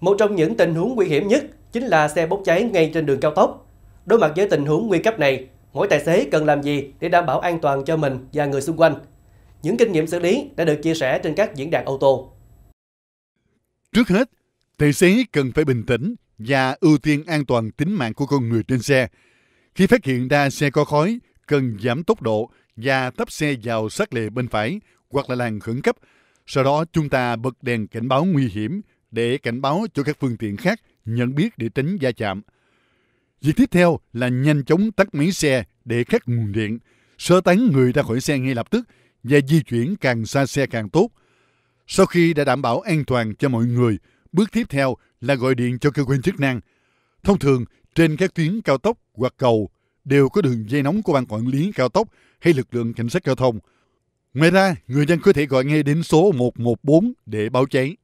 Một trong những tình huống nguy hiểm nhất chính là xe bốc cháy ngay trên đường cao tốc. Đối mặt với tình huống nguy cấp này, mỗi tài xế cần làm gì để đảm bảo an toàn cho mình và người xung quanh? Những kinh nghiệm xử lý đã được chia sẻ trên các diễn đàn ô tô. Trước hết, tài xế cần phải bình tĩnh và ưu tiên an toàn tính mạng của con người trên xe. Khi phát hiện ra xe có khói, cần giảm tốc độ và tấp xe vào sát lề bên phải hoặc là làn khẩn cấp. Sau đó chúng ta bật đèn cảnh báo nguy hiểm để cảnh báo cho các phương tiện khác nhận biết để tránh va chạm. Việc tiếp theo là nhanh chóng tắt máy xe để cắt nguồn điện, sơ tán người ra khỏi xe ngay lập tức và di chuyển càng xa xe càng tốt. Sau khi đã đảm bảo an toàn cho mọi người, bước tiếp theo là gọi điện cho cơ quan chức năng. Thông thường, trên các tuyến cao tốc hoặc cầu đều có đường dây nóng của ban quản lý cao tốc hay lực lượng cảnh sát giao thông. Ngoài ra, người dân có thể gọi ngay đến số 114 để báo cháy.